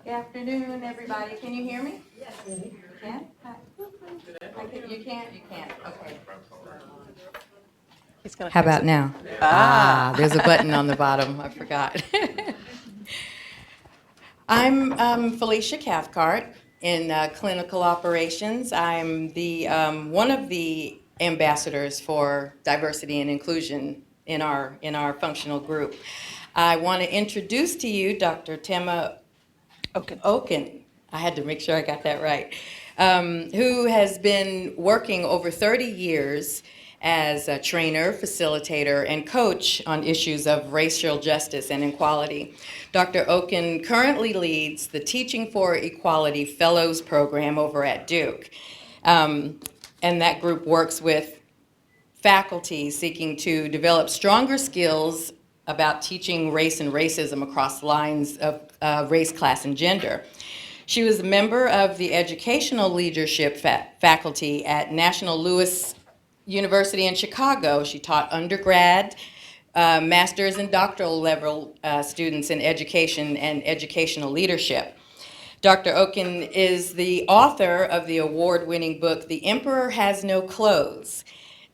Afternoon, everybody. Can you hear me? Yes. You can? You can't? You can't. Okay. How about now? There's a button on the bottom. I forgot. I'm Felicia Cathcart in clinical operations. I'm the one of the ambassadors for diversity and inclusion in our functional group. I want to introduce to you Dr. Tema Okun. I had to make sure I got that right. Who has been working over 30 years as a trainer, facilitator, and coach on issues of racial justice and equality. Dr. Okun currently leads the Teaching for Equality Fellows Program over at Duke. And that group works with faculty seeking to develop stronger skills about teaching race and racism across lines of race, class, and gender. She was a member of the educational leadership faculty at National Louis University in Chicago. She taught undergrad, master's, and doctoral level students in education and educational leadership. Dr. Okun is the author of the award-winning book, The Emperor Has No Clothes,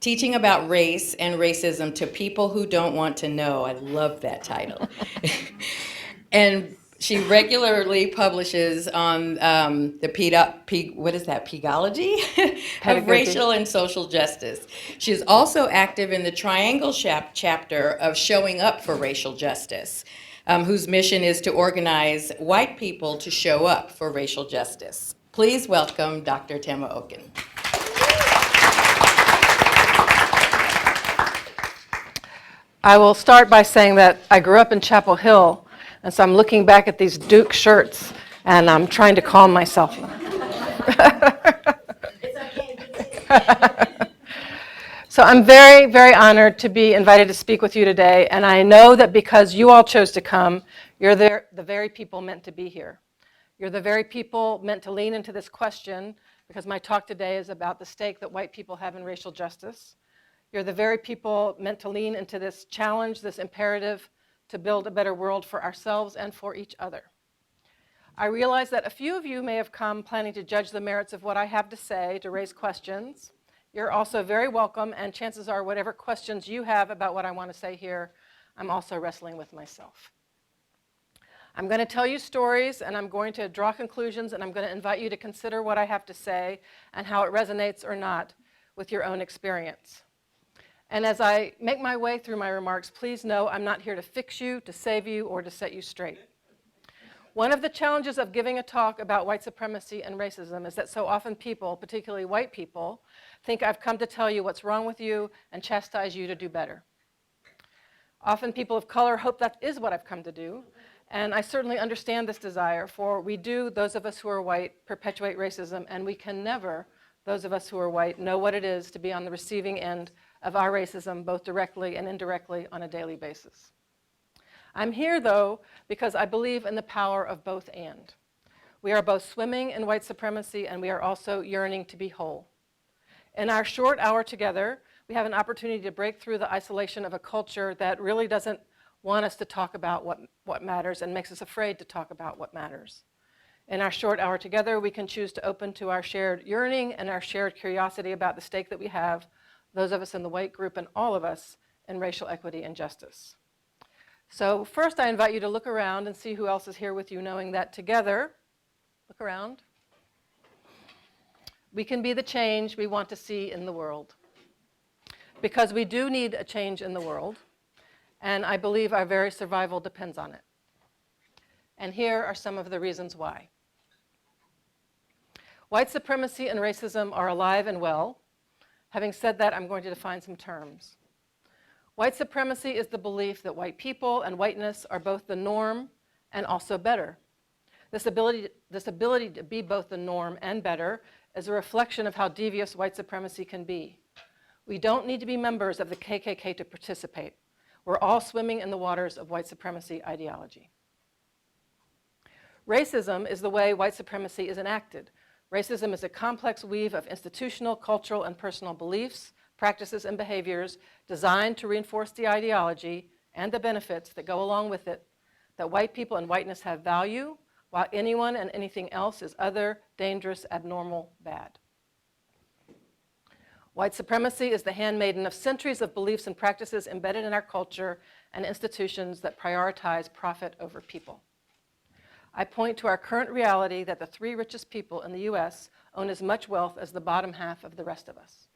Teaching About Race and Racism to People Who Don't Want to Know. I love that title. And she regularly publishes on the pedagogology of racial and social justice. She is also active in the Triangle chapter of Showing Up for Racial Justice, whose mission is to organize white people to show up for racial justice. Please welcome Dr. Tema Okun. I will start by saying that I grew up in Chapel Hill, and so I'm looking back at these Duke shirts, and I'm trying to calm myself. So I'm very, very honored to be invited to speak with you today, and I know that because you all chose to come, you're the very people meant to be here. You're the very people meant to lean into this question, because my talk today is about the stake that white people have in racial justice. You're the very people meant to lean into this challenge, this imperative to build a better world for ourselves and for each other. I realize that a few of you may have come planning to judge the merits of what I have to say, to raise questions. You're also very welcome, and chances are whatever questions you have about what I want to say here, I'm also wrestling with myself. I'm going to tell you stories, and I'm going to draw conclusions, and I'm going to invite you to consider what I have to say and how it resonates or not with your own experience. And as I make my way through my remarks, please know I'm not here to fix you, to save you, or to set you straight. One of the challenges of giving a talk about white supremacy and racism is that so often people, particularly white people, think I've come to tell you what's wrong with you and chastise you to do better. Often people of color hope that is what I've come to do, and I certainly understand this desire, for we do, those of us who are white, perpetuate racism, and we can never, those of us who are white, know what it is to be on the receiving end of our racism, both directly and indirectly on a daily basis. I'm here, though, because I believe in the power of both and. We are both swimming in white supremacy, and we are also yearning to be whole. In our short hour together, we have an opportunity to break through the isolation of a culture that really doesn't want us to talk about what matters and makes us afraid to talk about what matters. In our short hour together, we can choose to open to our shared yearning and our shared curiosity about the stake that we have, those of us in the white group and all of us in racial equity and justice. So first, I invite you to look around and see who else is here with you, knowing that together, look around, we can be the change we want to see in the world. Because we do need a change in the world, and I believe our very survival depends on it. And here are some of the reasons why. White supremacy and racism are alive and well. Having said that, I'm going to define some terms. White supremacy is the belief that white people and whiteness are both the norm and also better. This ability to be both the norm and better is a reflection of how devious white supremacy can be. We don't need to be members of the KKK to participate. We're all swimming in the waters of white supremacy ideology. Racism is the way white supremacy is enacted. Racism is a complex weave of institutional, cultural, and personal beliefs, practices, and behaviors designed to reinforce the ideology and the benefits that go along with it, that white people and whiteness have value, while anyone and anything else is other, dangerous, abnormal, bad. White supremacy is the handmaiden of centuries of beliefs and practices embedded in our culture and institutions that prioritize profit over people. I point to our current reality that the 3 richest people in the US own as much wealth as the bottom half of the rest of us.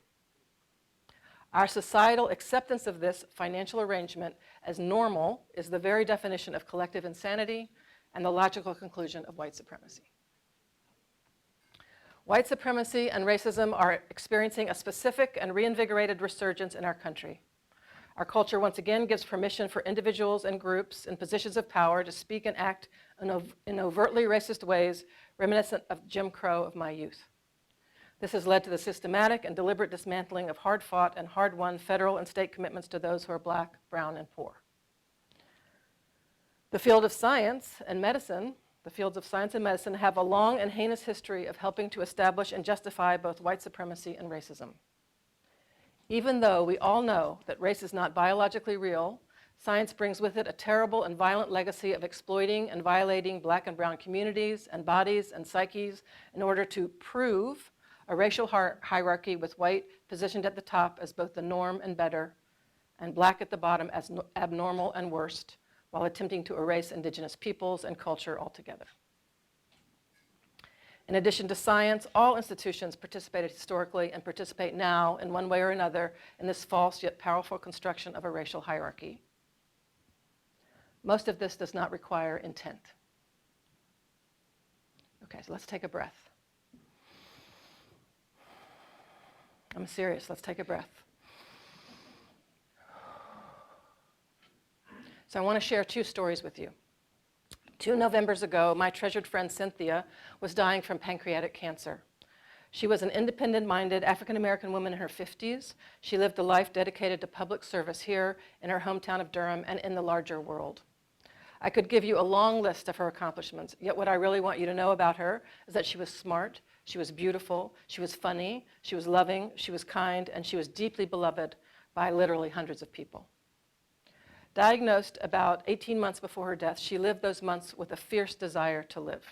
Our societal acceptance of this financial arrangement as normal is the very definition of collective insanity and the logical conclusion of white supremacy. White supremacy and racism are experiencing a specific and reinvigorated resurgence in our country. Our culture once again gives permission for individuals and groups in positions of power to speak and act in overtly racist ways reminiscent of Jim Crow of my youth. This has led to the systematic and deliberate dismantling of hard-fought and hard-won federal and state commitments to those who are Black, brown, and poor. The field of science and medicine The fields of science and medicine have a long and heinous history of helping to establish and justify both white supremacy and racism. Even though we all know that race is not biologically real, science brings with it a terrible and violent legacy of exploiting and violating Black and brown communities and bodies and psyches in order to prove a racial hierarchy with white positioned at the top as both the norm and better, and Black at the bottom as abnormal and worst, while attempting to erase indigenous peoples and culture altogether. In addition to science, all institutions participated historically and participate now in one way or another in this false yet powerful construction of a racial hierarchy. Most of this does not require intent. Okay, so let's take a breath. I'm serious, let's take a breath. So I want to share 2 stories with you. 2 Novembers ago, my treasured friend Cynthia was dying from pancreatic cancer. She was an independent-minded African-American woman in her 50s. She lived a life dedicated to public service here in her hometown of Durham and in the larger world. I could give you a long list of her accomplishments, yet what I really want you to know about her is that she was smart, she was beautiful, she was funny, she was loving, she was kind, and she was deeply beloved by literally hundreds of people. Diagnosed about 18 months before her death, she lived those months with a fierce desire to live.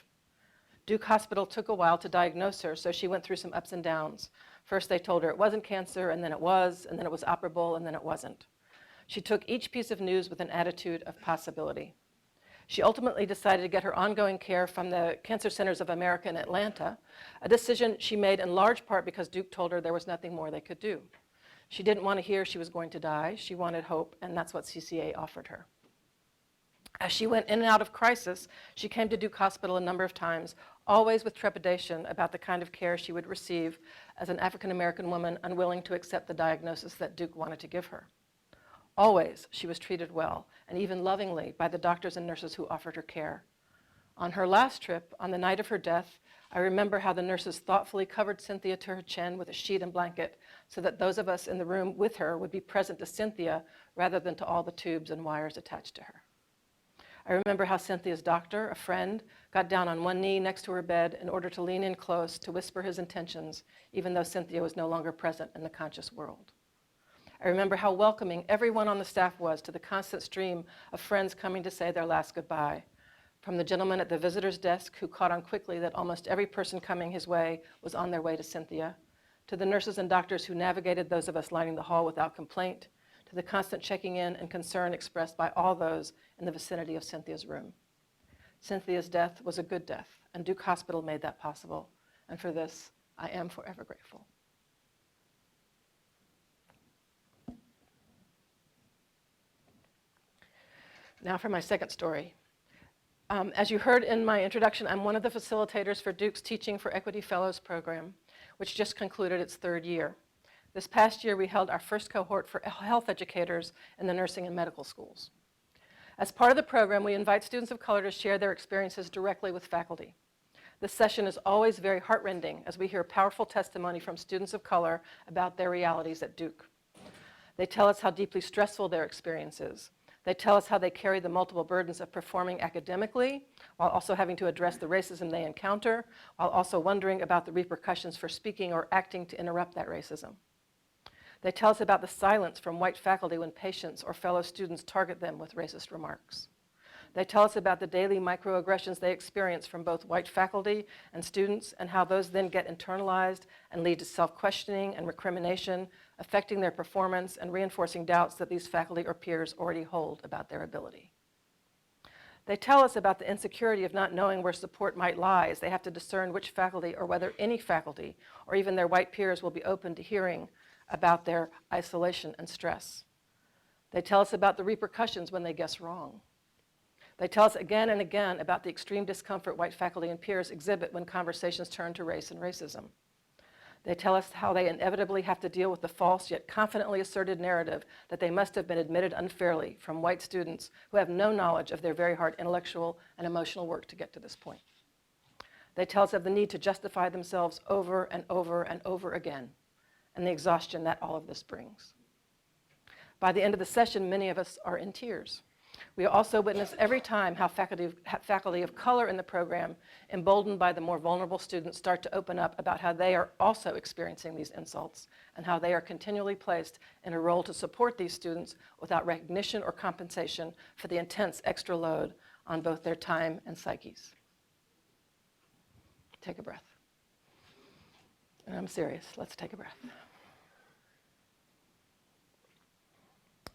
Duke Hospital took a while to diagnose her, so she went through some ups and downs. First they told her it wasn't cancer, and then it was operable, and then it wasn't. She took each piece of news with an attitude of possibility. She ultimately decided to get her ongoing care from the Cancer Centers of America in Atlanta, a decision she made in large part because Duke told her there was nothing more they could do. She didn't want to hear she was going to die. She wanted hope, and that's what CCA offered her. As she went in and out of crisis, she came to Duke Hospital a number of times, always with trepidation about the kind of care she would receive as an African-American woman unwilling to accept the diagnosis that Duke wanted to give her. Always, she was treated well, and even lovingly, by the doctors and nurses who offered her care. On her last trip, on the night of her death, I remember how the nurses thoughtfully covered Cynthia to her chin with a sheet and blanket so that those of us in the room with her would be present to Cynthia rather than to all the tubes and wires attached to her. I remember how Cynthia's doctor, a friend, got down on one knee next to her bed in order to lean in close to whisper his intentions, even though Cynthia was no longer present in the conscious world. I remember how welcoming everyone on the staff was to the constant stream of friends coming to say their last goodbye. From the gentleman at the visitor's desk who caught on quickly that almost every person coming his way was on their way to Cynthia, to the nurses and doctors who navigated those of us lining the hall without complaint, to the constant checking in and concern expressed by all those in the vicinity of Cynthia's room. Cynthia's death was a good death, and Duke Hospital made that possible, and for this, I am forever grateful. Now for my second story. As you heard in my introduction, I'm one of the facilitators for Duke's Teaching for Equity Fellows program, which just concluded its 3rd year. This past year, we held our first cohort for health educators in the nursing and medical schools. As part of the program, we invite students of color to share their experiences directly with faculty. This session is always very heartrending as we hear powerful testimony from students of color about their realities at Duke. They tell us how deeply stressful their experience is. They tell us how they carry the multiple burdens of performing academically, while also having to address the racism they encounter, while also wondering about the repercussions for speaking or acting to interrupt that racism. They tell us about the silence from white faculty when patients or fellow students target them with racist remarks. They tell us about the daily microaggressions they experience from both white faculty and students, and how those then get internalized and lead to self-questioning and recrimination, affecting their performance and reinforcing doubts that these faculty or peers already hold about their ability. They tell us about the insecurity of not knowing where support might lie, as they have to discern which faculty, or whether any faculty, or even their white peers, will be open to hearing about their isolation and stress. They tell us about the repercussions when they guess wrong. They tell us again and again about the extreme discomfort white faculty and peers exhibit when conversations turn to race and racism. They tell us how they inevitably have to deal with the false yet confidently asserted narrative that they must have been admitted unfairly from white students who have no knowledge of their very hard intellectual and emotional work to get to this point. They tell us of the need to justify themselves over and over and over again, and the exhaustion that all of this brings. By the end of the session, many of us are in tears. We also witness every time how faculty of color in the program, emboldened by the more vulnerable students, start to open up about how they are also experiencing these insults and how they are continually placed in a role to support these students without recognition or compensation for the intense extra load on both their time and psyches. Take a breath. And I'm serious. Let's take a breath.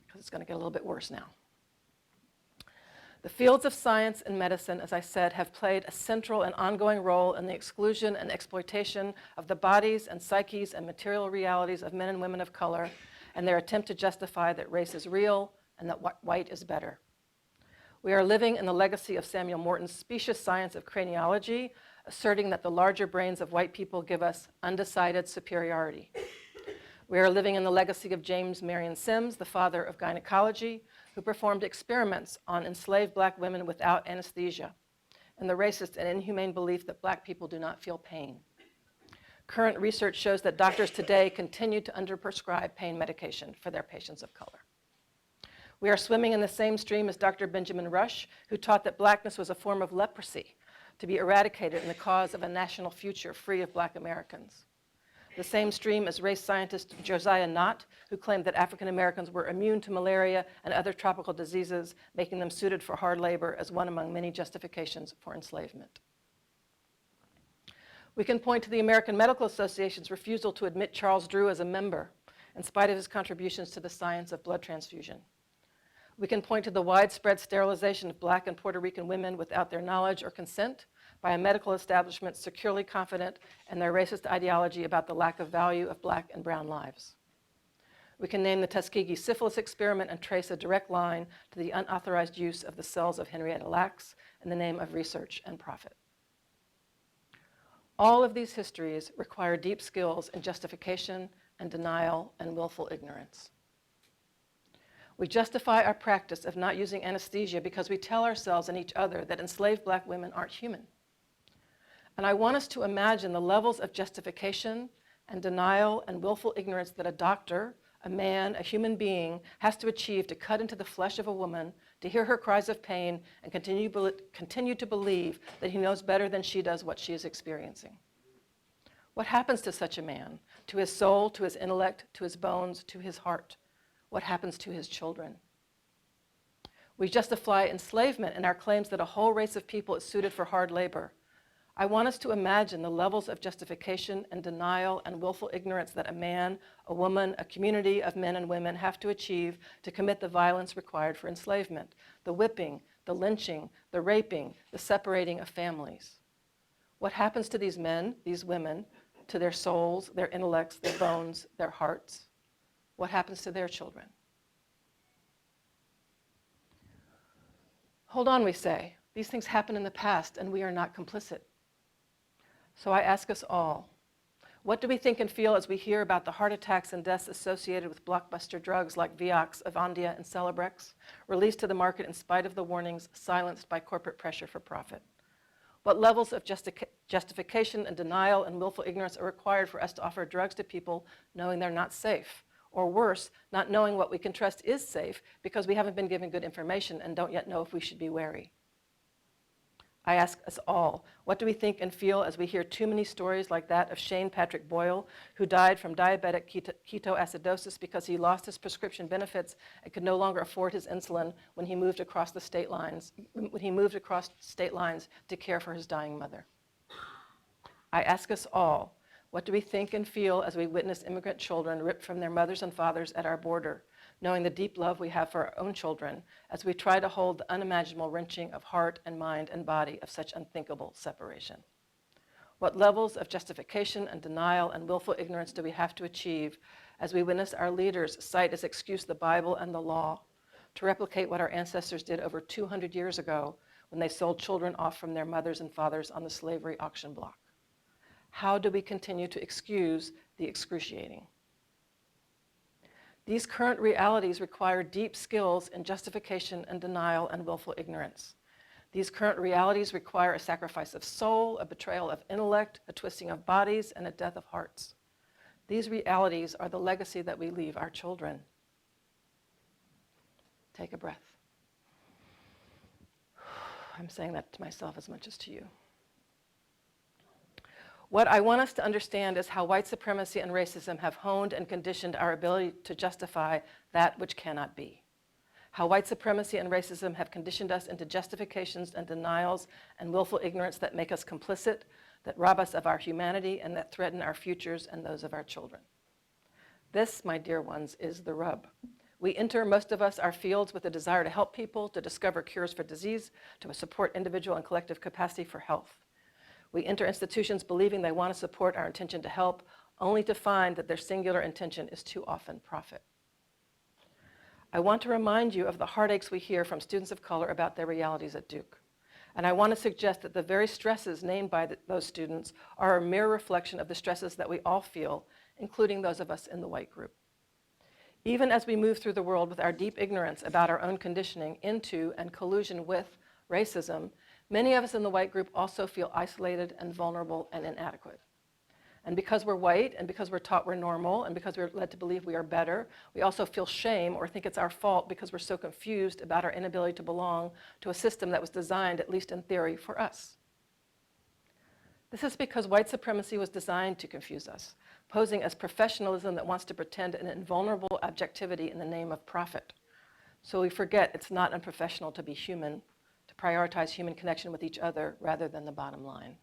Because it's going to get a little bit worse now. The fields of science and medicine, as I said, have played a central and ongoing role in the exclusion and exploitation of the bodies and psyches and material realities of men and women of color, and their attempt to justify that race is real and that white is better. We are living in the legacy of Samuel Morton's specious science of craniology, asserting that the larger brains of white people give us undecided superiority. We are living in the legacy of James Marion Sims, the father of gynecology, who performed experiments on enslaved black women without anesthesia, and the racist and inhumane belief that black people do not feel pain. Current research shows that doctors today continue to underprescribe pain medication for their patients of color. We are swimming in the same stream as Dr. Benjamin Rush, who taught that blackness was a form of leprosy to be eradicated in the cause of a national future free of black Americans. The same stream as race scientist Josiah Nott, who claimed that African Americans were immune to malaria and other tropical diseases, making them suited for hard labor as one among many justifications for enslavement. We can point to the American Medical Association's refusal to admit Charles Drew as a member, in spite of his contributions to the science of blood transfusion. We can point to the widespread sterilization of black and Puerto Rican women without their knowledge or consent by a medical establishment securely confident in their racist ideology about the lack of value of black and brown lives. We can name the Tuskegee syphilis experiment and trace a direct line to the unauthorized use of the cells of Henrietta Lacks in the name of research and profit. All of these histories require deep skills in justification and denial and willful ignorance. We justify our practice of not using anesthesia because we tell ourselves and each other that enslaved black women aren't human. And I want us to imagine the levels of justification and denial and willful ignorance that a doctor, a man, a human being, has to achieve to cut into the flesh of a woman, to hear her cries of pain, and continue to believe that he knows better than she does what she is experiencing. What happens to such a man, to his soul, to his intellect, to his bones, to his heart? What happens to his children? We justify enslavement in our claims that a whole race of people is suited for hard labor. I want us to imagine the levels of justification and denial and willful ignorance that a man, a woman, a community of men and women have to achieve to commit the violence required for enslavement, the whipping, the lynching, the raping, the separating of families. What happens to these men, these women, to their souls, their intellects, their bones, their hearts? What happens to their children? Hold on, we say. These things happened in the past and we are not complicit. So I ask us all, what do we think and feel as we hear about the heart attacks and deaths associated with blockbuster drugs like Vioxx, Avandia, and Celebrex, released to the market in spite of the warnings, silenced by corporate pressure for profit? What levels of justification and denial and willful ignorance are required for us to offer drugs to people knowing they're not safe? Or worse, not knowing what we can trust is safe because we haven't been given good information and don't yet know if we should be wary. I ask us all, what do we think and feel as we hear too many stories like that of Shane Patrick Boyle, who died from diabetic ketoacidosis because he lost his prescription benefits and could no longer afford his insulin when he moved across state lines to care for his dying mother? I ask us all, what do we think and feel as we witness immigrant children ripped from their mothers and fathers at our border, knowing the deep love we have for our own children as we try to hold the unimaginable wrenching of heart and mind and body of such unthinkable separation? What levels of justification and denial and willful ignorance do we have to achieve as we witness our leaders cite as excuse the Bible and the law to replicate what our ancestors did over 200 years ago when they sold children off from their mothers and fathers on the slavery auction block? How do we continue to excuse the excruciating? These current realities require deep skills in justification and denial and willful ignorance. These current realities require a sacrifice of soul, a betrayal of intellect, a twisting of bodies, and a death of hearts. These realities are the legacy that we leave our children. Take a breath. I'm saying that to myself as much as to you. What I want us to understand is how white supremacy and racism have honed and conditioned our ability to justify that which cannot be. How white supremacy and racism have conditioned us into justifications and denials and willful ignorance that make us complicit, that rob us of our humanity, and that threaten our futures and those of our children. This, my dear ones, is the rub. We enter, most of us, our fields with a desire to help people, to discover cures for disease, to support individual and collective capacity for health. We enter institutions believing they want to support our intention to help, only to find that their singular intention is too often profit. I want to remind you of the heartaches we hear from students of color about their realities at Duke. And I want to suggest that the very stresses named by those students are a mere reflection of the stresses that we all feel, including those of us in the white group. Even as we move through the world with our deep ignorance about our own conditioning into and collusion with racism, many of us in the white group also feel isolated and vulnerable and inadequate. And because we're white, and because we're taught we're normal, and because we're led to believe we are better, we also feel shame or think it's our fault because we're so confused about our inability to belong to a system that was designed, at least in theory, for us. This is because white supremacy was designed to confuse us, posing as professionalism that wants to pretend an invulnerable objectivity in the name of profit. So we forget it's not unprofessional to be human, to prioritize human connection with each other rather than the bottom line.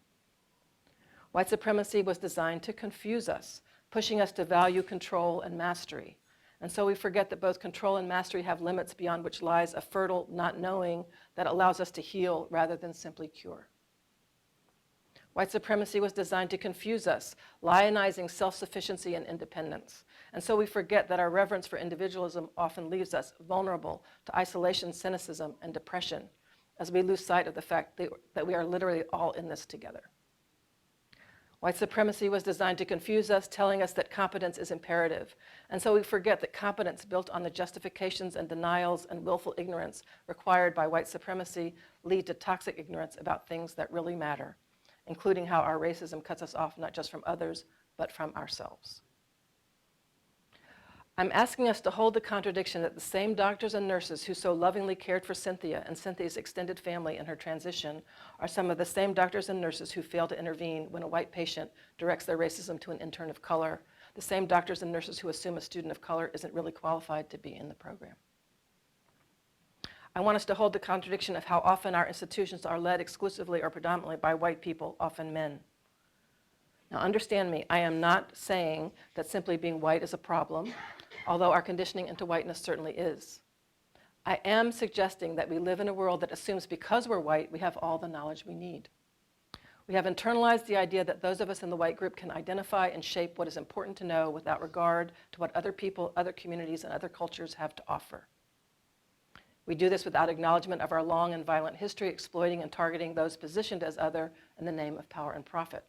White supremacy was designed to confuse us, pushing us to value control and mastery. And so we forget that both control and mastery have limits beyond which lies a fertile not knowing that allows us to heal rather than simply cure. White supremacy was designed to confuse us, lionizing self-sufficiency and independence. And so we forget that our reverence for individualism often leaves us vulnerable to isolation, cynicism, and depression, as we lose sight of the fact that we are literally all in this together. White supremacy was designed to confuse us, telling us that competence is imperative. And so we forget that competence built on the justifications and denials and willful ignorance required by white supremacy lead to toxic ignorance about things that really matter, including how our racism cuts us off not just from others, but from ourselves. I'm asking us to hold the contradiction that the same doctors and nurses who so lovingly cared for Cynthia and Cynthia's extended family in her transition are some of the same doctors and nurses who fail to intervene when a white patient directs their racism to an intern of color, the same doctors and nurses who assume a student of color isn't really qualified to be in the program. I want us to hold the contradiction of how often our institutions are led exclusively or predominantly by white people, often men. Now understand me, I am not saying that simply being white is a problem, although our conditioning into whiteness certainly is. I am suggesting that we live in a world that assumes because we're white, we have all the knowledge we need. We have internalized the idea that those of us in the white group can identify and shape what is important to know without regard to what other people, other communities, and other cultures have to offer. We do this without acknowledgement of our long and violent history exploiting and targeting those positioned as other in the name of power and profit.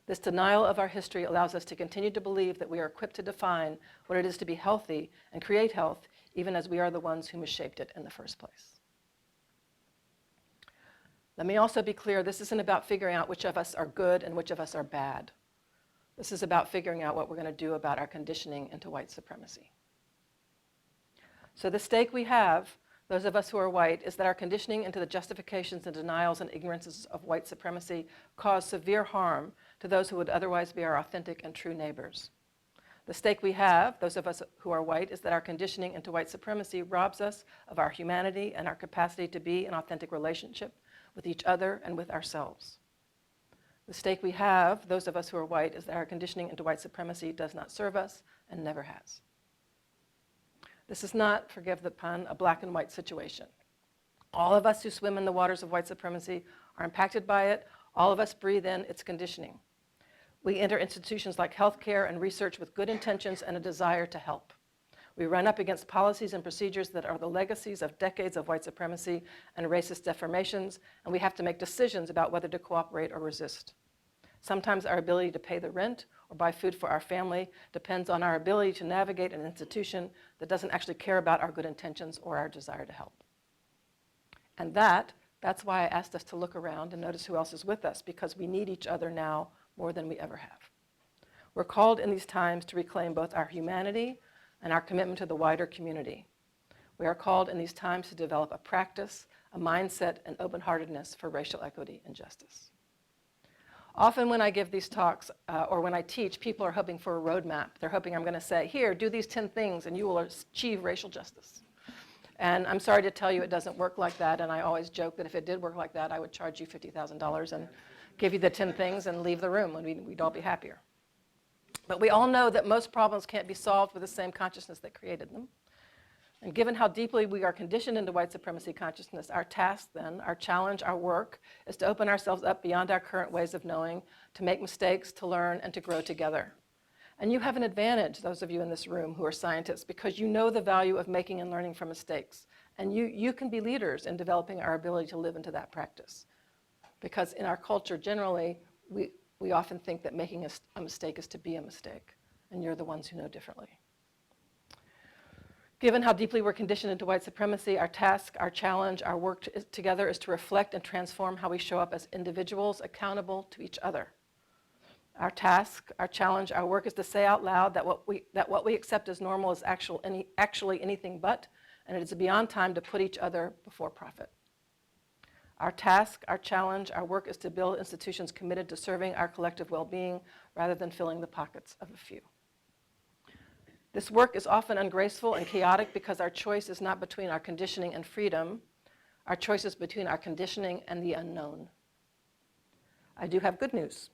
This denial of our history allows us to continue to believe that we are equipped to define what it is to be healthy and create health, even as we are the ones who misshaped it in the first place. Let me also be clear, this isn't about figuring out which of us are good and which of us are bad. This is about figuring out what we're going to do about our conditioning into white supremacy. So the stake we have, those of us who are white, is that our conditioning into the justifications and denials and ignorances of white supremacy cause severe harm to those who would otherwise be our authentic and true neighbors. The stake we have, those of us who are white, is that our conditioning into white supremacy robs us of our humanity and our capacity to be in authentic relationship with each other and with ourselves. The stake we have, those of us who are white, is that our conditioning into white supremacy does not serve us and never has. This is not, forgive the pun, a black and white situation. All of us who swim in the waters of white supremacy are impacted by it. All of us breathe in its conditioning. We enter institutions like healthcare and research with good intentions and a desire to help. We run up against policies and procedures that are the legacies of decades of white supremacy and racist deformations, and we have to make decisions about whether to cooperate or resist. Sometimes our ability to pay the rent or buy food for our family depends on our ability to navigate an institution that doesn't actually care about our good intentions or our desire to help. And that's why I asked us to look around and notice who else is with us, because we need each other now more than we ever have. We're called in these times to reclaim both our humanity and our commitment to the wider community. We are called in these times to develop a practice, a mindset, and open-heartedness for racial equity and justice. Often when I give these talks or when I teach, people are hoping for a roadmap. They're hoping I'm going to say, here, do these 10 things and you will achieve racial justice. And I'm sorry to tell you it doesn't work like that, and I always joke that if it did work like that, I would charge you $50,000 and give you the 10 things and leave the room, and we'd all be happier. But we all know that most problems can't be solved with the same consciousness that created them. And given how deeply we are conditioned into white supremacy consciousness, our task then, our challenge, our work, is to open ourselves up beyond our current ways of knowing, to make mistakes, to learn, and to grow together. And you have an advantage, those of you in this room who are scientists, because you know the value of making and learning from mistakes. And you can be leaders in developing our ability to live into that practice. Because in our culture, generally, we often think that making a mistake is to be a mistake, and you're the ones who know differently. Given how deeply we're conditioned into white supremacy, our task, our challenge, our work together is to reflect and transform how we show up as individuals accountable to each other. Our task, our challenge, our work is to say out loud that what we accept as normal is actually anything but, and it is beyond time to put each other before profit. Our task, our challenge, our work is to build institutions committed to serving our collective well-being rather than filling the pockets of a few. This work is often ungraceful and chaotic because our choice is not between our conditioning and freedom. Our choice is between our conditioning and the unknown. I do have good news.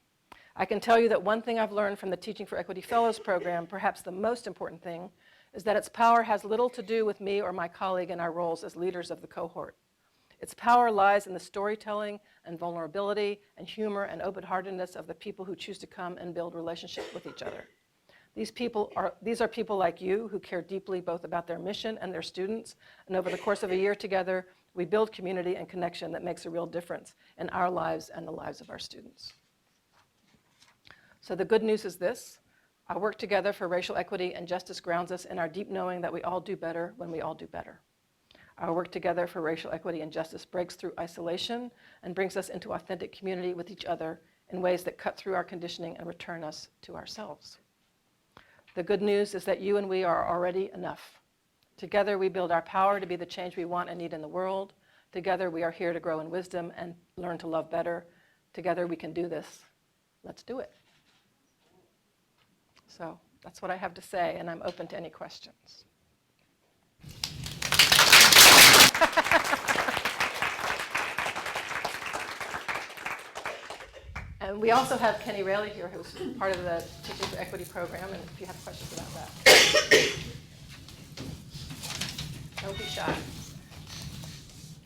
I can tell you that one thing I've learned from the Teaching for Equity Fellows program, perhaps the most important thing, is that its power has little to do with me or my colleague in our roles as leaders of the cohort. Its power lies in the storytelling and vulnerability and humor and open-heartedness of the people who choose to come and build relationships with each other. These are people like you who care deeply both about their mission and their students, and over the course of a year together, we build community and connection that makes a real difference in our lives and the lives of our students. So the good news is this: our work together for racial equity and justice grounds us in our deep knowing that we all do better when we all do better. Our work together for racial equity and justice breaks through isolation and brings us into authentic community with each other in ways that cut through our conditioning and return us to ourselves. The good news is that you and we are already enough. Together we build our power to be the change we want and need in the world. Together we are here to grow in wisdom and learn to love better. Together we can do this. Let's do it. So that's what I have to say, and I'm open to any questions. And we also have Kenny Raley here, who's part of the Teaching for Equity program, and if you have questions about that. Don't be shy.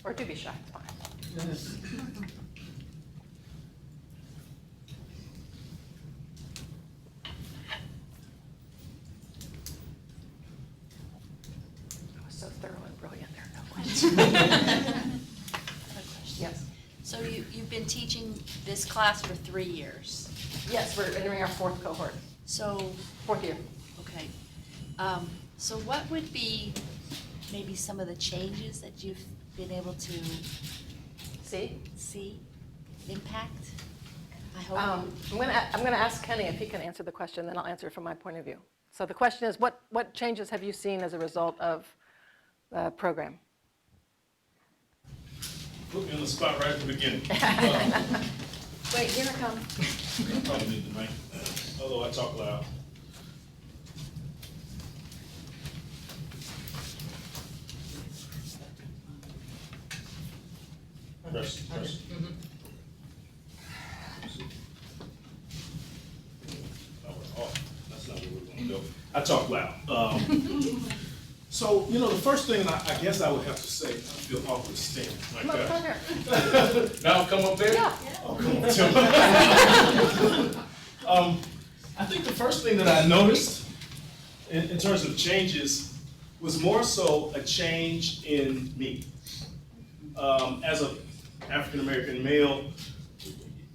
Or do be shy, it's fine. I was so thorough and brilliant there, no questions. I have a question. Yes. So you've been teaching this class for 3 years. Yes, we're entering our fourth cohort. So, Fourth year. okay. So what would be maybe some of the changes that you've been able to see impact? I hope. I'm going to ask Kenny if he can answer the question, then I'll answer it from my point of view. So the question is, what changes have you seen as a result of the program? Put me on the spot right at the beginning. Wait, here I come. I probably need the mic, although I talk loud. Press. Oh, that's not where we're gonna go. I talk loud. So, the first thing I guess I would have to say, I feel awkward standing like that. Come here. Now come up there? Yeah. Oh, come on, Tim. I think the first thing that I noticed in terms of changes was more so a change in me. As an African-American male,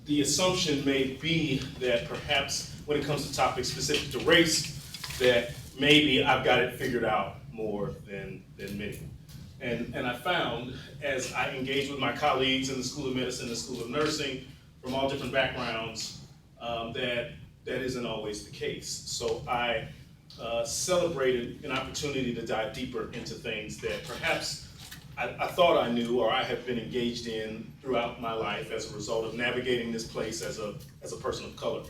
the assumption may be that perhaps when it comes to topics specific to race, that maybe I've got it figured out more than many. And I found, as I engaged with my colleagues in the School of Medicine, the School of Nursing, from all different backgrounds, that isn't always the case. So I celebrated an opportunity to dive deeper into things that perhaps I thought I knew or I have been engaged in throughout my life as a result of navigating this place as a person of color.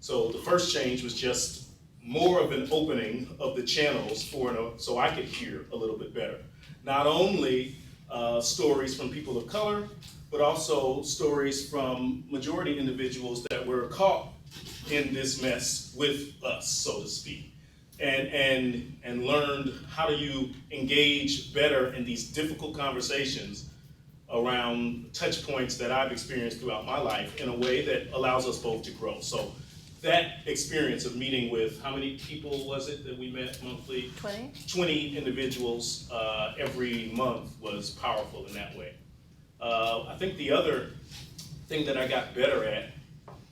So the first change was just more of an opening of the channels so I could hear a little bit better. Not only stories from people of color, but also stories from majority individuals that were caught in this mess with us, so to speak. And learned how do you engage better in these difficult conversations around touch points that I've experienced throughout my life in a way that allows us both to grow. So that experience of meeting with, how many people was it that we met monthly? 20. 20 individuals every month was powerful in that way. I think the other thing that I got better at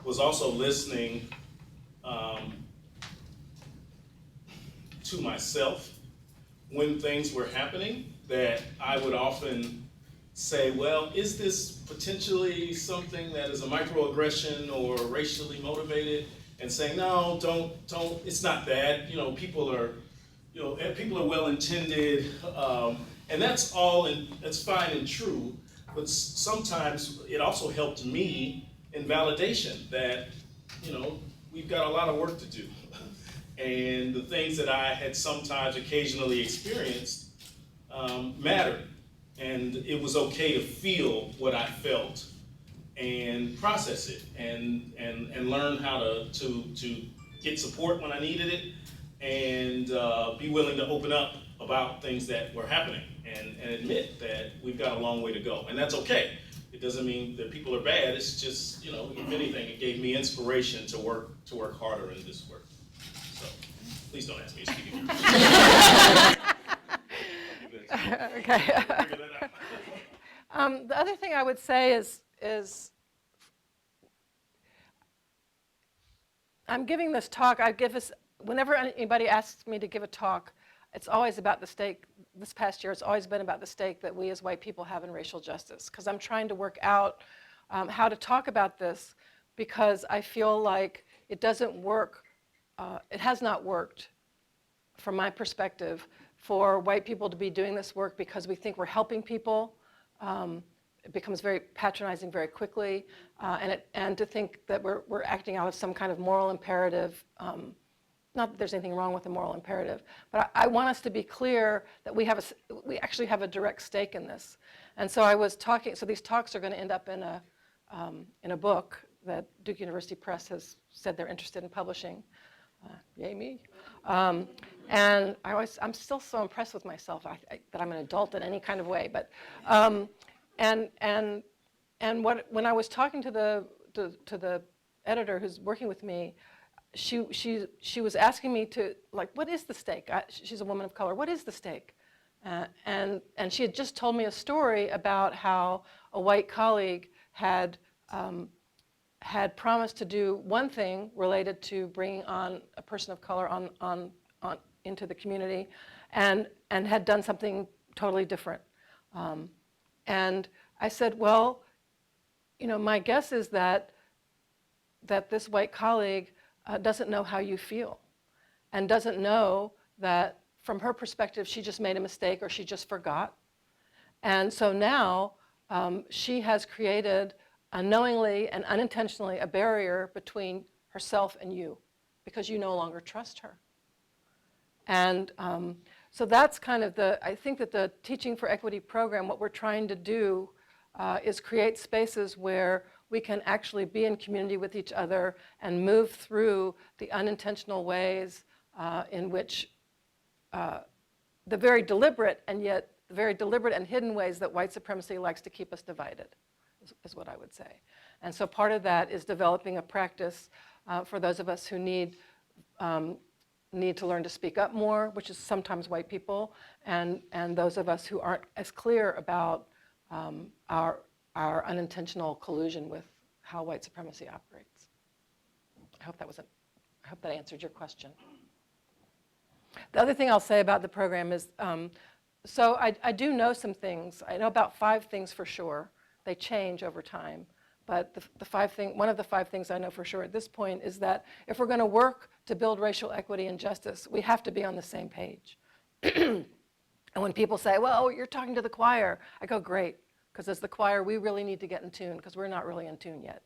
was also listening to myself when things were happening, that I would often say, well, is this potentially something that is a microaggression or racially motivated? And say, no, don't, it's not that. People are well-intended, and that's fine and true, but sometimes it also helped me in validation that, we've got a lot of work to do. And the things that I had sometimes occasionally experienced mattered. And it was okay to feel what I felt and process it and learn how to get support when I needed it and be willing to open up about things that were happening and admit that we've got a long way to go. And that's okay. It doesn't mean that people are bad. It's just, if anything, it gave me inspiration to work harder in this work. So please don't ask me to speak again. Okay. The other thing I would say is I'm giving this talk. Whenever anybody asks me to give a talk, it's always about the stake. This past year, it's always been about the stake that we as white people have in racial justice, because I'm trying to work out how to talk about this, because I feel like it doesn't work. It has not worked, from my perspective, for white people to be doing this work because we think we're helping people. It becomes very patronizing very quickly, and to think that we're acting out of some kind of moral imperative. Not that there's anything wrong with the moral imperative, but I want us to be clear that we actually have a direct stake in this. And so I was talking. So these talks are going to end up in a book that Duke University Press has said they're interested in publishing. Yay me. And I'm still so impressed with myself that I'm an adult in any kind of way. But when I was talking to the editor who's working with me, she was asking me to, like, what is the stake? She's a woman of color. What is the stake? And she had just told me a story about how a white colleague had promised to do one thing related to bringing on a person of color on into the community, and had done something totally different. And I said, well, my guess is that this white colleague doesn't know how you feel, and doesn't know that from her perspective she just made a mistake or she just forgot. And so now she has created unknowingly and unintentionally a barrier between herself and you because you no longer trust her. And so that's kind of I think that the Teaching for Equity program, what we're trying to do is create spaces where we can actually be in community with each other and move through the unintentional ways in which the very deliberate and hidden ways that white supremacy likes to keep us divided, is what I would say. And so part of that is developing a practice for those of us who need to learn to speak up more, which is sometimes white people, and those of us who aren't as clear about our unintentional collusion with how white supremacy operates. I hope that answered your question. The other thing I'll say about the program is, so I do know some things. I know about 5 things for sure. They change over time. But one of the 5 things I know for sure at this point is that if we're going to work to build racial equity and justice, we have to be on the same page. And when people say, well, you're talking to the choir, I go, great, because as the choir, we really need to get in tune, because we're not really in tune yet.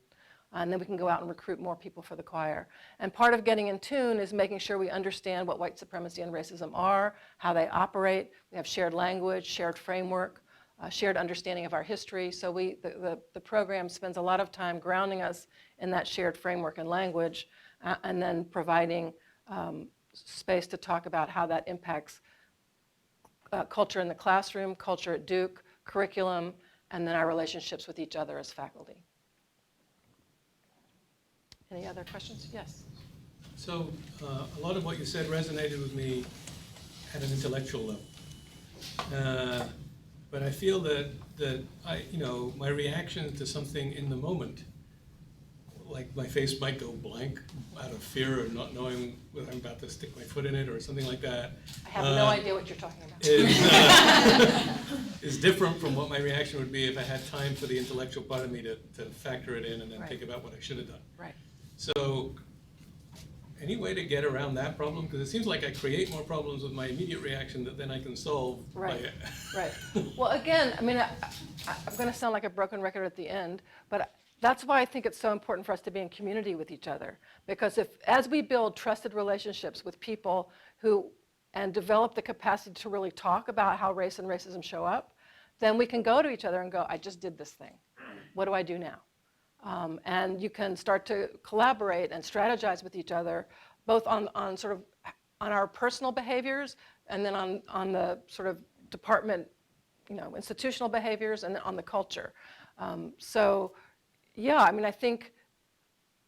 And then we can go out and recruit more people for the choir. And part of getting in tune is making sure we understand what white supremacy and racism are, how they operate. We have shared language, shared framework, shared understanding of our history. So the program spends a lot of time grounding us in that shared framework and language, and then providing space to talk about how that impacts culture in the classroom, culture at Duke, curriculum, and then our relationships with each other as faculty. Any other questions? Yes. So a lot of what you said resonated with me at an intellectual level. But I feel that my reaction to something in the moment, like my face might go blank out of fear of not knowing whether I'm about to stick my foot in it or something like that. I have no idea what you're talking about. Is different from what my reaction would be if I had time for the intellectual part of me to factor it in and then think about what I should have done. Right. So, any way to get around that problem? Because it seems like I create more problems with my immediate reaction that then I can solve. Right. Right. Well, again, I mean, I'm going to sound like a broken record at the end, but that's why I think it's so important for us to be in community with each other. Because as we build trusted relationships with people and develop the capacity to really talk about how race and racism show up, then we can go to each other and go, I just did this thing. What do I do now? And you can start to collaborate and strategize with each other, both on our personal behaviors and then on the sort of department, institutional behaviors and on the culture. So, yeah, I mean, I think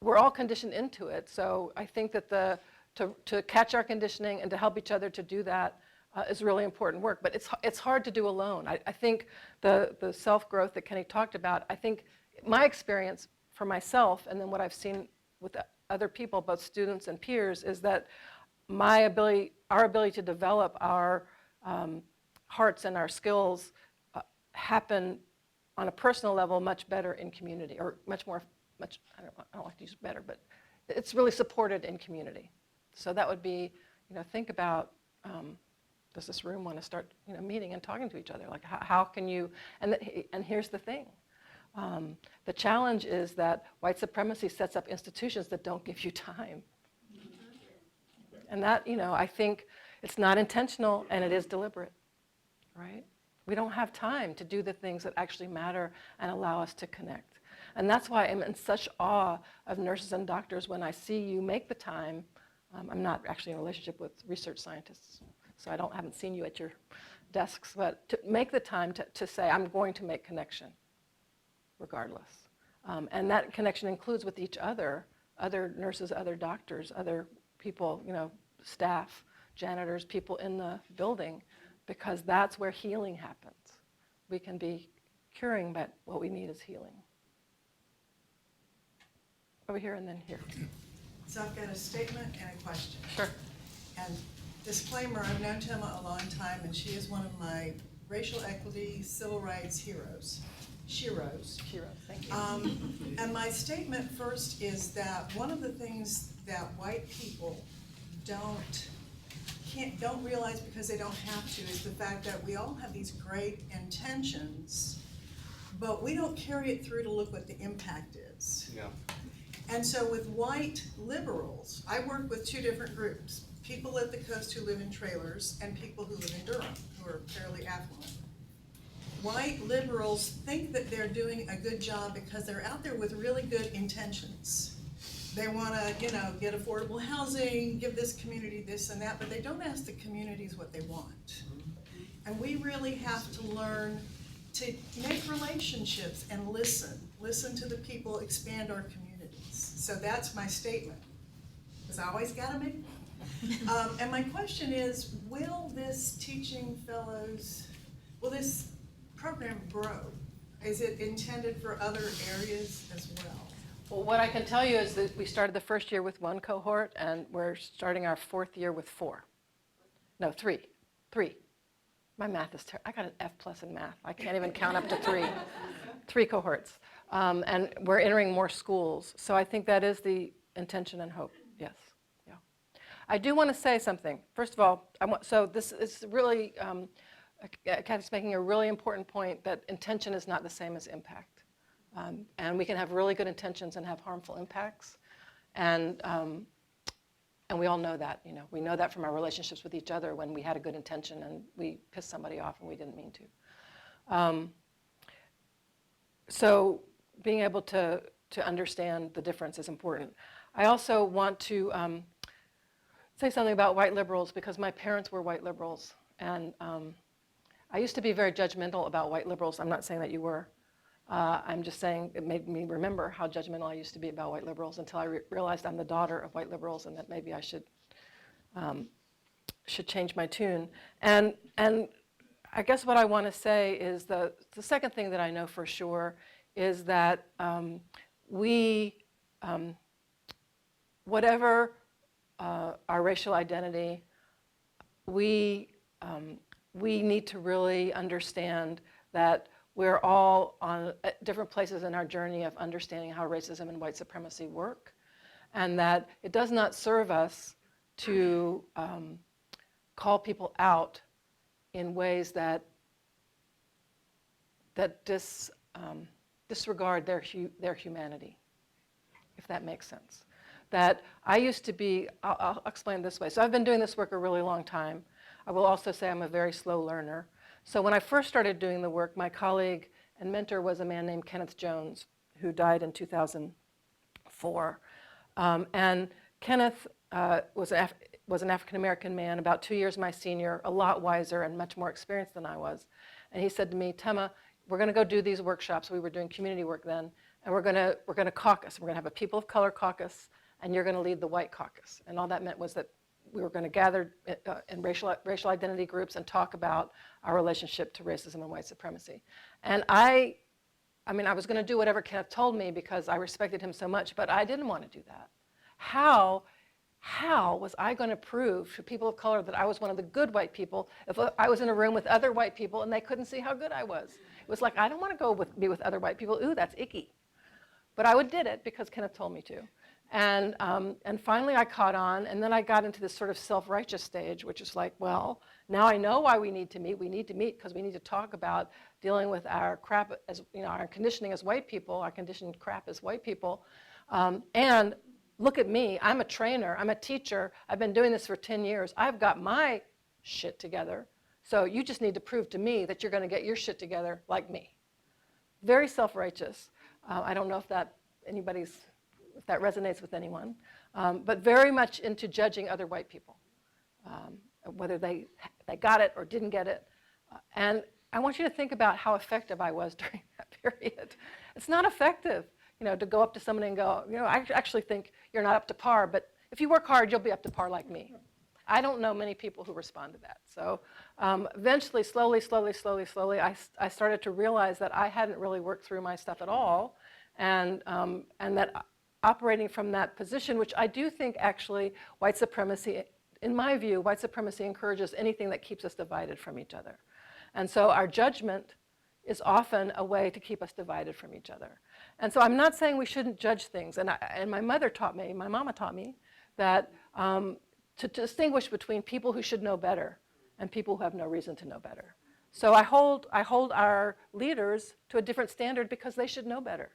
we're all conditioned into it. So I think that to catch our conditioning and to help each other to do that is really important work. But it's hard to do alone. I think the self-growth that Kenny talked about, I think my experience for myself and then what I've seen with other people, both students and peers, is that our ability to develop our hearts and our skills happen on a personal level much better in community, or I don't like to use better, but it's really supported in community. So that would be, think about, does this room want to start, meeting and talking to each other? Like, how can you, and here's the thing. The challenge is that white supremacy sets up institutions that don't give you time. And that, I think it's not intentional and it is deliberate, right? We don't have time to do the things that actually matter and allow us to connect. And that's why I'm in such awe of nurses and doctors when I see you make the time. I'm not actually in a relationship with research scientists, so I haven't seen you at your desks, but to make the time to say, I'm going to make connection, regardless. And that connection includes with each other nurses, other doctors, other people, staff, janitors, people in the building, because that's where healing happens. We can be curing, but what we need is healing. Over here and then here. So I've got a statement and a question. Sure. And disclaimer, I've known Thelma a long time, and she is one of my racial equity, civil rights heroes. Sheroes. Thank you. And my statement first is that one of the things that white people don't realize because they don't have to is the fact that we all have these great intentions, but we don't carry it through to look what the impact is. Yeah. And so with white liberals, I work with two different groups, people at the coast who live in trailers and people who live in Durham, who are fairly affluent. White liberals think that they're doing a good job because they're out there with really good intentions. They wanna, get affordable housing, give this community this and that, but they don't ask the communities what they want. And we really have to learn to make relationships and listen to the people, expand our communities. So that's my statement, because I always gotta make one. And my question is, will this teaching fellows, will this program grow? Is it intended for other areas as well? Well, what I can tell you is that we started the first year with 1 cohort, and we're starting our 4th year with 4. No, 3. My math is terrible. I got an F+ in math. I can't even count up to 3. 3 cohorts. And we're entering more schools. So I think that is the intention and hope, yes. Yeah. I do want to say something. First of all, so this is really, Kathy's making a really important point that intention is not the same as impact. And we can have really good intentions and have harmful impacts. And we all know that, we know that from our relationships with each other when we had a good intention and we pissed somebody off and we didn't mean to. So being able to understand the difference is important. I also want to say something about white liberals because my parents were white liberals. And I used to be very judgmental about white liberals. I'm not saying that you were. I'm just saying it made me remember how judgmental I used to be about white liberals until I realized I'm the daughter of white liberals and that maybe I should change my tune. And I guess what I want to say is the second thing that I know for sure is that whatever our racial identity, we need to really understand that we're all on different places in our journey of understanding how racism and white supremacy work, and that it does not serve us to call people out in ways that disregard their humanity, if that makes sense. That I used to be, I'll explain this way. So I've been doing this work a really long time. I will also say I'm a very slow learner. So when I first started doing the work, my colleague and mentor was a man named Kenneth Jones, who died in 2004. And Kenneth was an African-American man, about 2 years my senior, a lot wiser and much more experienced than I was. And he said to me, Tema, we're going to go do these workshops. We were doing community work then. And we're going to caucus. We're going to have a people of color caucus, and you're going to lead the white caucus. And all that meant was that we were going to gather in racial identity groups and talk about our relationship to racism and white supremacy. And I was going to do whatever Kenneth told me because I respected him so much, but I didn't want to do that. How was I going to prove to people of color that I was one of the good white people if I was in a room with other white people and they couldn't see how good I was? It was like, I don't want to be with other white people. Ooh, that's icky. But I did it because Kenneth told me to. And finally I caught on, and then I got into this sort of self-righteous stage, which is like, well, now I know why we need to meet. We need to meet because we need to talk about dealing with our crap, as our conditioning as white people, our conditioned crap as white people. And look at me, I'm a trainer, I'm a teacher, I've been doing this for 10 years. I've got my shit together. So you just need to prove to me that you're going to get your shit together like me. Very self-righteous. I don't know if that resonates with anyone, but very much into judging other white people, whether they got it or didn't get it. And I want you to think about how effective I was during that period. It's not effective, to go up to someone and go, I actually think you're not up to par, but if you work hard, you'll be up to par like me. I don't know many people who respond to that. So eventually, slowly, I started to realize that I hadn't really worked through my stuff at all, and that operating from that position, which I do think actually white supremacy, in my view, white supremacy encourages anything that keeps us divided from each other. And so our judgment is often a way to keep us divided from each other. And so I'm not saying we shouldn't judge things. And my mama taught me that to distinguish between people who should know better and people who have no reason to know better. So I hold our leaders to a different standard because they should know better.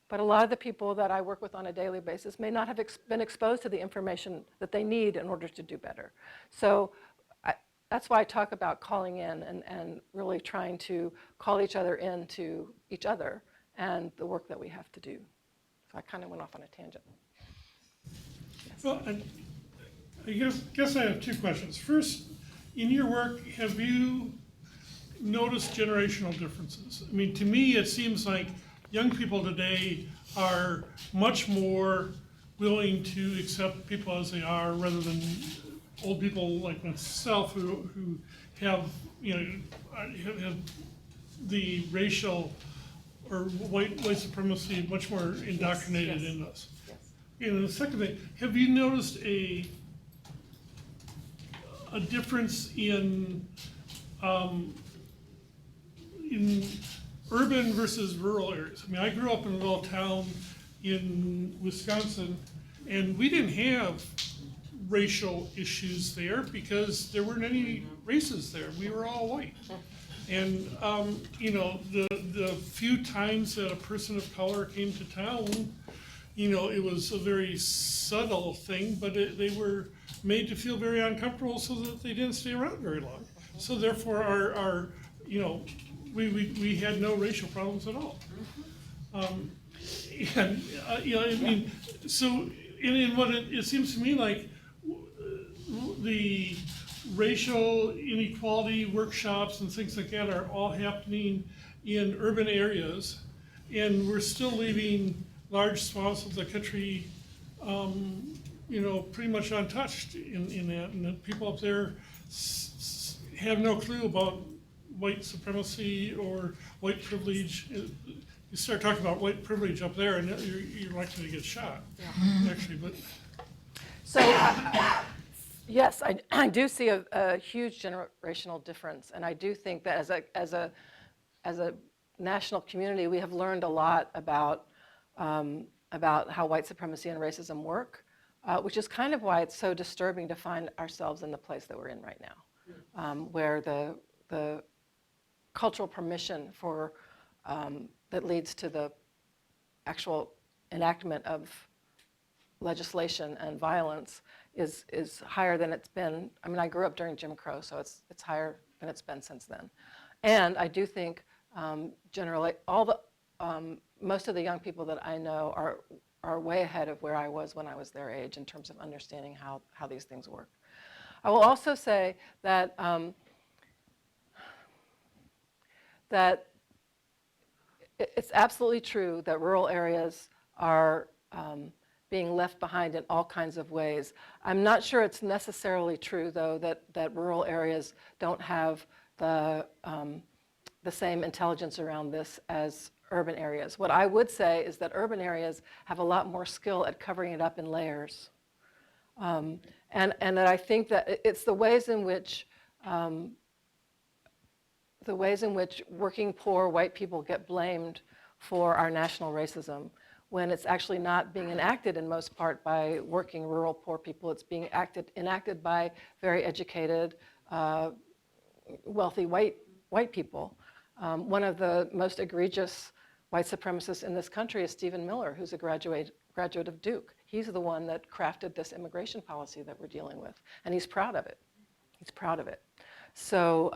But a lot of the people that I work with on a daily basis may not have been exposed to the information that they need in order to do better. So that's why I talk about calling in and really trying to call each other into each other and the work that we have to do. So I kind of went off on a tangent. Well, I guess I have two questions. First, in your work, have you noticed generational differences? I mean, to me, it seems like young people today are much more willing to accept people as they are rather than old people like myself who have, have the racial or white supremacy much more indoctrinated Yes. in us. And the second thing, have you noticed a difference in urban versus rural areas? I mean, I grew up in a little town in Wisconsin, and we didn't have racial issues there because there weren't any races there. We were all white. And, the few times that a person of color came to town, it was a very subtle thing, but they were made to feel very uncomfortable so that they didn't stay around very long. So therefore, we had no racial problems at all. I mean, so in what it seems to me like the racial inequality workshops and things like that are all happening in urban areas, and we're still leaving large swaths of the country, pretty much untouched in that, and the people up there have no clue about white supremacy or white privilege. You start talking about white privilege up there, and you're likely to get shot, actually. But So, yes, I do see a huge generational difference, and I do think that as a national community, we have learned a lot about how white supremacy and racism work, which is kind of why it's so disturbing to find ourselves in the place that we're in right now, where the cultural permission for that leads to the actual enactment of legislation and violence is higher than it's been. I mean, I grew up during Jim Crow, so it's higher than it's been since then. And I do think generally most of the young people that I know are way ahead of where I was when I was their age in terms of understanding how these things work. I will also say that that it's absolutely true that rural areas are being left behind in all kinds of ways. I'm not sure it's necessarily true, though, that rural areas don't have the same intelligence around this as urban areas. What I would say is that urban areas have a lot more skill at covering it up in layers. And that I think that it's the ways in which working poor white people get blamed for our national racism, when it's actually not being enacted in most part by working rural poor people. It's being enacted by very educated, wealthy white people. One of the most egregious white supremacists in this country is Stephen Miller, who's a graduate of Duke. He's the one that crafted this immigration policy that we're dealing with, and he's proud of it. He's proud of it. So,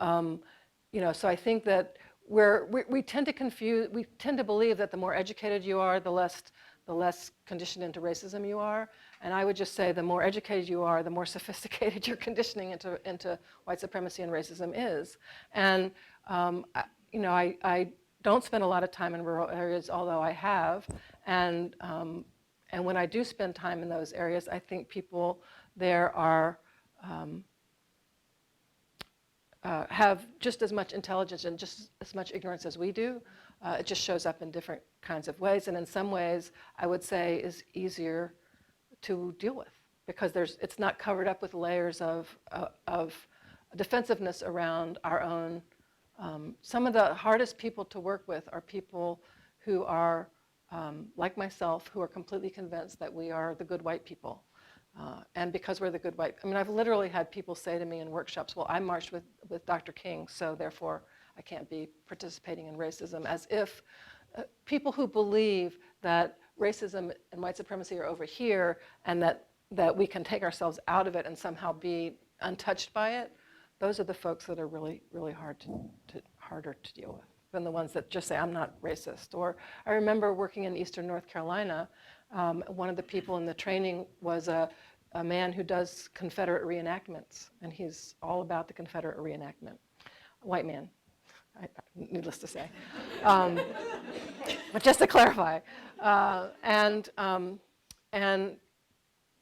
so I think that we tend to believe that the more educated you are, the less conditioned into racism you are. And I would just say the more educated you are, the more sophisticated your conditioning into white supremacy and racism is. And I don't spend a lot of time in rural areas, although I have. And when I do spend time in those areas, I think people there have just as much intelligence and just as much ignorance as we do. It just shows up in different kinds of ways, and in some ways, I would say is easier to deal with because it's not covered up with layers of defensiveness around our own. Some of the hardest people to work with are people who are like myself, who are completely convinced that we are the good white people. And because we're the good white, I mean, I've literally had people say to me in workshops, well, I marched with Dr. King, so therefore I can't be participating in racism, as if people who believe that racism and white supremacy are over here and that we can take ourselves out of it and somehow be untouched by it, those are the folks that are really, really harder to deal with than the ones that just say, I'm not racist. Or I remember working in Eastern North Carolina, one of the people in the training was a man who does Confederate reenactments, and he's all about the Confederate reenactment. A white man, needless to say. But just to clarify. And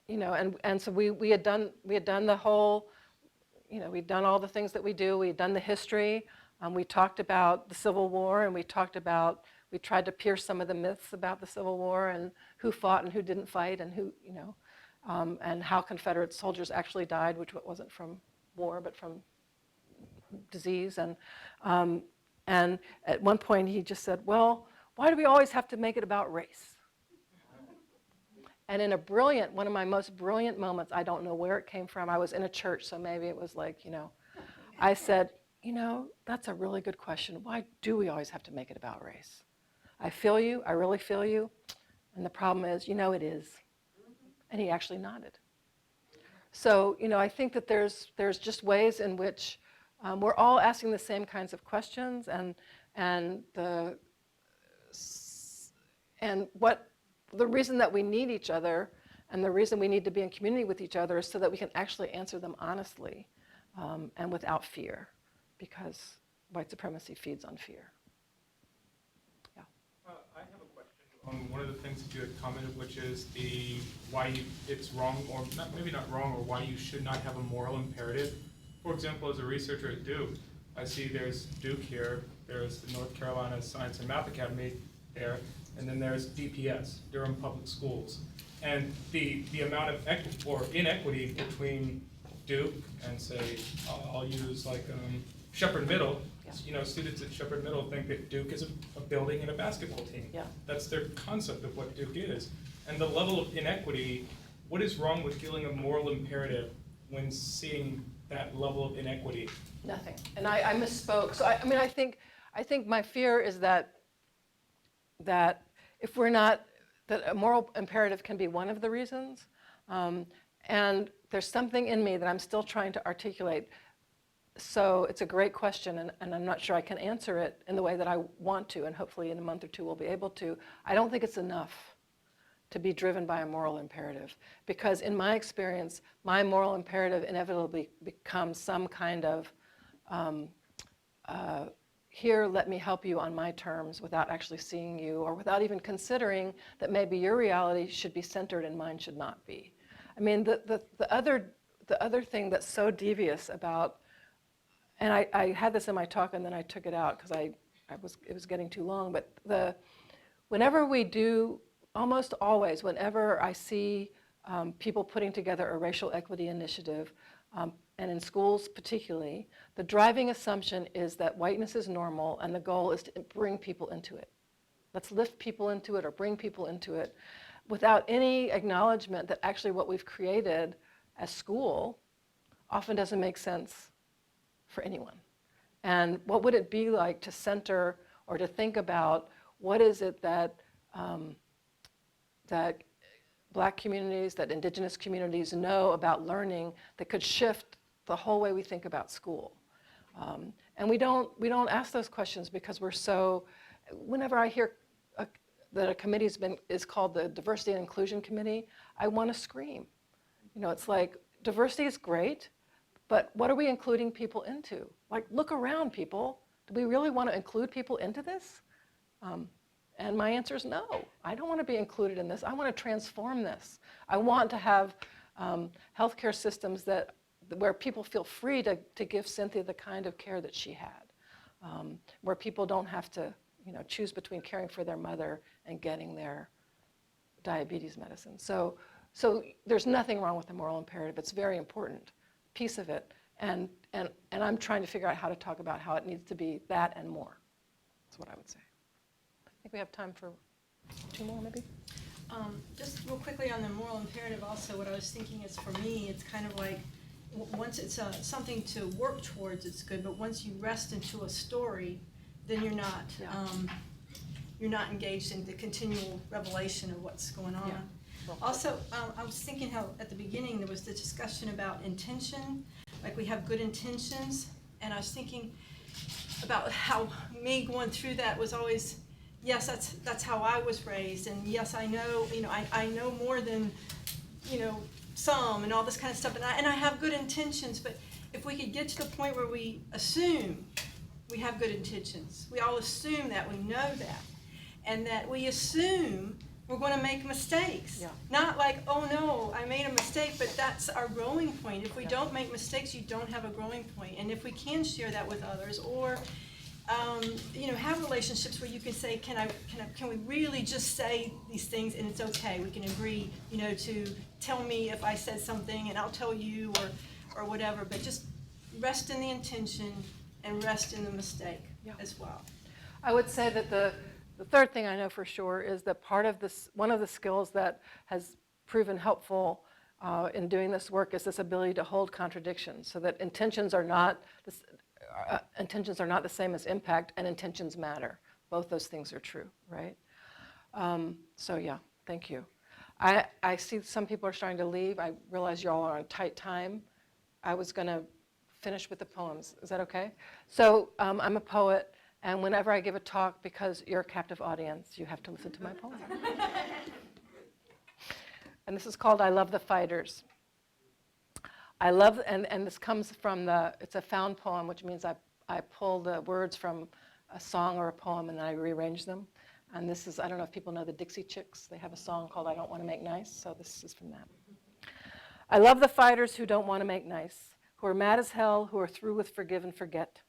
you know, and so we had done the whole, you know, we'd done all the things that we do. We had done the history. We talked about the Civil War, and we tried to pierce some of the myths about the Civil War and who fought and who didn't fight, and who, you know, and how Confederate soldiers actually died, which wasn't from war but from disease. And at one point he just said, well, why do we always have to make it about race? And in one of my most brilliant moments, I don't know where it came from, I was in a church, so maybe it was like, you know, I said, you know, that's a really good question. Why do we always have to make it about race? I feel you, I really feel you, and the problem is, you know, it is. And he actually nodded. So, you know, I think that there's just ways in which we're all asking the same kinds of questions, and what the reason that we need each other and the reason we need to be in community with each other is so that we can actually answer them honestly and without fear, because white supremacy feeds on fear. Yeah. I have a question on one of the things that you had commented, which is it's wrong, or maybe not wrong, or why you should not have a moral imperative. For example, as a researcher at Duke, I see there's Duke here, there's the North Carolina Science and Math Academy there, and then there's DPS, Durham Public Schools. And the amount of inequity between Duke and, say, I'll use like Shepherd Middle. Yeah. You know, students at Shepherd Middle think that Duke is a building and a basketball team. Yeah. That's their concept of what Duke is. And the level of inequity, what is wrong with feeling a moral imperative when seeing that level of inequity? Nothing. And I misspoke. So I mean, I think my fear is that if we're not, that a moral imperative can be one of the reasons. And there's something in me that I'm still trying to articulate. So it's a great question, and I'm not sure I can answer it in the way that I want to, and hopefully in a month or two we'll be able to. I don't think it's enough to be driven by a moral imperative, because in my experience, my moral imperative inevitably becomes some kind of, here, let me help you on my terms, without actually seeing you, or without even considering that maybe your reality should be centered and mine should not be. I mean, the other thing that's so devious about, and I had this in my talk and then I took it out because it was getting too long, but whenever we do, almost always, whenever I see people putting together a racial equity initiative, and in schools particularly, the driving assumption is that whiteness is normal and the goal is to bring people into it. Let's lift people into it or bring people into it, without any acknowledgement that actually what we've created as school often doesn't make sense for anyone. And what would it be like to center or to think about what is it that that Black communities, that Indigenous communities know about learning that could shift the whole way we think about school. And we don't ask those questions because we're so, whenever I hear that a committee is called the Diversity and Inclusion Committee, I want to scream. You know, it's like, diversity is great, but what are we including people into? Like, look around, people. Do we really want to include people into this? And my answer is no. I don't want to be included in this. I want to transform this. I want to have healthcare systems where people feel free to give Cynthia the kind of care that she had, where people don't have to, you know, choose between caring for their mother and getting their diabetes medicine. So there's nothing wrong with the moral imperative. It's a very important piece of it. And I'm trying to figure out how to talk about how it needs to be that and more. That's what I would say. I think we have time for 2 more, maybe? Just real quickly on the moral imperative also, what I was thinking is for me, it's kind of like, once it's something to work towards, it's good, but once you rest into a story, then you're not engaged in the continual revelation of what's going on. Yeah. Also, I was thinking how at the beginning there was the discussion about intention, like we have good intentions, and I was thinking about how me going through that was always, yes, that's how I was raised, and yes, I know, I know more than, some and all this kind of stuff, and I have good intentions, but if we could get to the point where we assume we have good intentions, we all assume that, we know that, and that we assume we're going to make mistakes. Yeah. Not like, oh no, I made a mistake, but that's our growing point. If we don't make mistakes, you don't have a growing point. And if we can share that with others, or have relationships where you can say, can we really just say these things and it's okay? We can agree, to tell me if I said something and I'll tell you, or whatever. But just rest in the intention and rest in the mistake as well. I would say that the third thing I know for sure is that part of this, one of the skills that has proven helpful in doing this work is this ability to hold contradictions, so that intentions are not the same as impact, and intentions matter. Both those things are true, right? So yeah, thank you. I see some people are starting to leave. I realize you all are on tight time. I was going to finish with the poems. Is that okay? So I'm a poet. And whenever I give a talk, because you're a captive audience, you have to listen to my poem. And this is called I Love the Fighters. I love, and this comes from it's a found poem, which means I pull the words from a song or a poem and then I rearrange them. And this is, I don't know if people know the Dixie Chicks. They have a song called I Don't Want to Make Nice, so this is from that. I love the fighters who don't want to make nice, who are mad as hell, who are through with forgive and forget.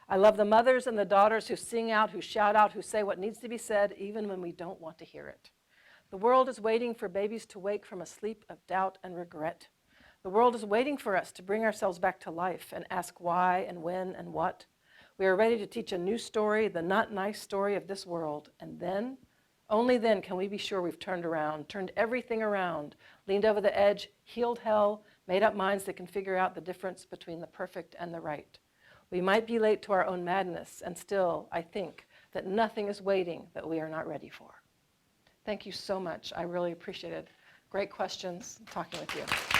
I love the mothers and the daughters who sing out, who shout out, who say what needs to be said, even when we don't want to hear it. The world is waiting for babies to wake from a sleep of doubt and regret. The world is waiting for us to bring ourselves back to life and ask why and when and what. We are ready to teach a new story, the not nice story of this world. And then, only then can we be sure we've turned around, turned everything around, leaned over the edge, healed hell, made up minds that can figure out the difference between the perfect and the right. We might be late to our own madness, and still, I think that nothing is waiting that we are not ready for. Thank you so much. I really appreciate it. Great questions, talking with you.